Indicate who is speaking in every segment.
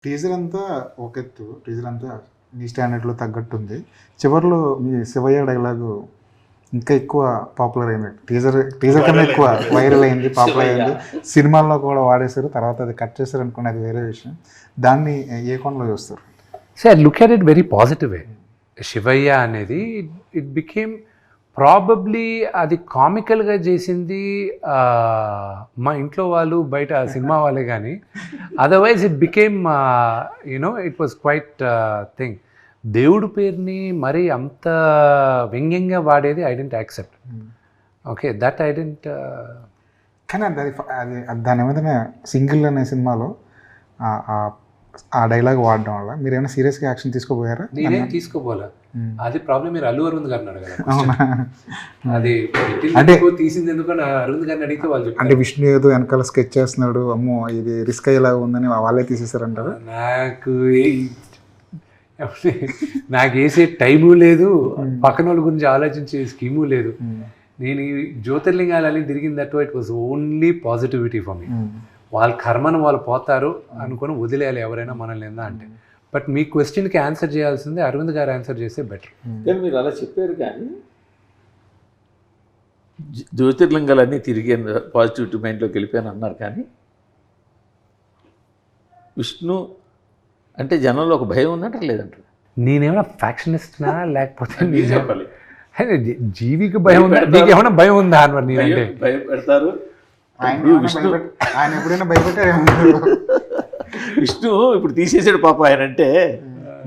Speaker 1: Teaser అంతా ఒక ఎత్తు, టీజర్ అంతా మీ స్టాండర్డ్లో తగ్గట్టుంది. చివరిలో మీ శివయ్య డైలాగు ఇంకా ఎక్కువ పాపులర్ అయింది. టీజర్ కన్నా ఎక్కువ వైరల్ అయింది, పాపులర్ అయింది. సినిమాల్లో కూడా వాడేశారు, తర్వాత అది కట్ చేశారు అనుకునే అది వేరే విషయం. దాన్ని ఏ కోణంలో చూస్తారు?
Speaker 2: So I look at it very positive way. Shivayya అనేది ఇట్ బికేమ్ ప్రాబబ్లీ అది కామికల్గా చేసింది మా ఇంట్లో వాళ్ళు, బయట సినిమా వాళ్ళే, కానీ otherwise it became you know it was quite thing. దేవుడి పేరుని మరీ అంత వ్యంగ్యంగా వాడేది I don't accept. Okay, that I don't.
Speaker 1: కానీ అది దాని మీద సింగిల్ అనే సినిమాలో ఆ డైలాగ్ వాడడం వల్ల మీరు ఏమైనా సీరియస్గా యాక్షన్ తీసుకోపోయారా?
Speaker 2: నేనేం తీసుకోపోలే. అది ప్రాబ్లం మీరు అల్లు అరవింద్ గారిని అడగాలి.
Speaker 1: అవునా?
Speaker 2: అది
Speaker 1: అంటే
Speaker 2: తీసింది ఎందుకని అరవింద్ గారిని అడిగితే వాళ్ళు
Speaker 1: అంటే విష్ణు ఏదో వెనకాల స్కెచ్ చేస్తున్నాడు, అమ్మో ఇది రిస్క్ అయ్యేలా ఉందని వాళ్ళే తీసేసారంటారు.
Speaker 2: నాకు వేసే టైము లేదు, పక్కన వాళ్ళ గురించి ఆలోచించే స్కీము లేదు. నేను ఈ జ్యోతిర్లింగాలని తిరిగిందట్టు it was only positivity for me. వాళ్ళ కర్మను వాళ్ళు పోతారు అనుకుని వదిలేయాలి ఎవరైనా మనల్ని ఏందా అంటే. బట్ మీ క్వశ్చన్కి ఆన్సర్ చేయాల్సిందే అరవింద్ గారు ఆన్సర్ చేస్తే బెటర్.
Speaker 3: కానీ మీరు అలా చెప్పారు, కానీ జ్యోతిర్లింగాలన్నీ తిరిగి పాజిటివిటీ మైండ్లోకి వెళ్ళిపోయాను అన్నారు. కానీ విష్ణు అంటే జనంలో ఒక భయం ఉన్నట్టు లేదంటారు.
Speaker 2: నేనేమైనా ఫ్యాక్షనిస్ట్నా లేకపోతే
Speaker 3: చెప్పాలి,
Speaker 2: జీవికి భయం ఉందా? నీకు ఏమైనా భయం ఉందా అన్నమాట? నేనంటే
Speaker 3: భయం పెడతారు.
Speaker 1: ఆయన ఎప్పుడైనా భయపెట్టారు?
Speaker 3: విష్ణు ఇప్పుడు తీసేసాడు పాప. ఆయన అంటే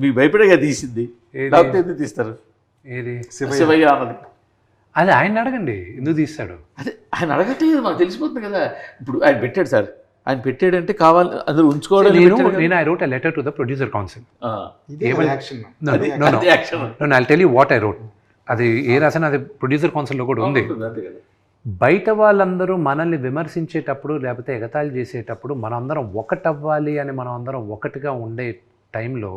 Speaker 3: మీకు భయపడేగా తీసింది, లేకపోతే ఎందుకు తీస్తారు?
Speaker 2: ఏది
Speaker 3: శివయ్య అన్నది
Speaker 2: అది ఆయన అడగండి, ఎందుకు తీస్తాడు?
Speaker 3: అదే ఆయన అడగట్లేదు, మాకు తెలిసిపోతుంది కదా. ఇప్పుడు ఆయన పెట్టాడు సార్, ఆయన పెట్టాడంటే కావాలి అందరూ ఉంచుకోవడం.
Speaker 2: నేను I wrote a letter to the producer council. I tell you what I wrote. అది ఏ రాసినా అది ప్రొడ్యూసర్ కౌన్సిల్లో కూడా ఉంది. బయట వాళ్ళందరూ మనల్ని విమర్శించేటప్పుడు లేకపోతే ఎగతాళి చేసేటప్పుడు మనందరం ఒకటవ్వాలి అని మనం అందరం ఒకటిగా ఉండే టైంలో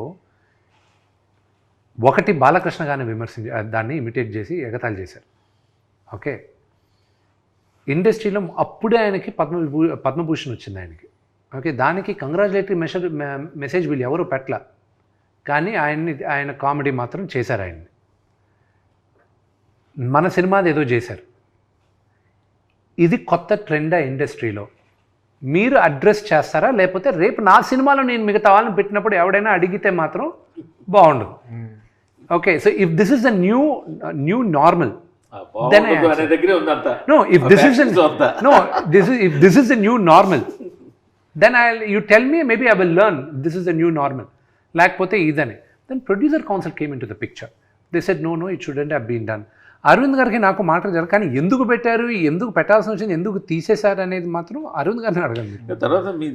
Speaker 2: ఒకటి బాలకృష్ణ గారిని విమర్శించి దాన్ని ఇమిటేట్ చేసి ఎగతాళి చేశారు. ఓకే, ఇండస్ట్రీలో అప్పుడే ఆయనకి పద్మభూషణ్ వచ్చింది ఆయనకి. ఓకే, దానికి కంగ్రాచులేటరీ మెసేజ్ వీళ్ళు ఎవరు పెట్టల, కానీ ఆయన కామెడీ మాత్రం చేశారు. ఆయన్ని మన సినిమాది ఏదో చేశారు. ఇది కొత్త ట్రెండా ఇండస్ట్రీలో? మీరు అడ్రస్ చేస్తారా? లేకపోతే రేపు నా సినిమాలో నేను మిగతా వాళ్ళని పెట్టినప్పుడు ఎవడైనా అడిగితే మాత్రం బాగుండదు. Okay, so if this is the new normal, then if this is the new normal, then you tell me, maybe I will learn this is the new normal. లేకపోతే ఇదని. Then producer council came into the picture. They said no, it shouldn't have been done. Arvind గారికి నాకు మాట్లాడారు, కానీ ఎందుకు పెట్టారు, ఎందుకు పెట్టాల్సి వచ్చింది, ఎందుకు తీసేశారు అనేది మాత్రం అరవింద్ గారిని అడగండి.
Speaker 3: తర్వాత మీ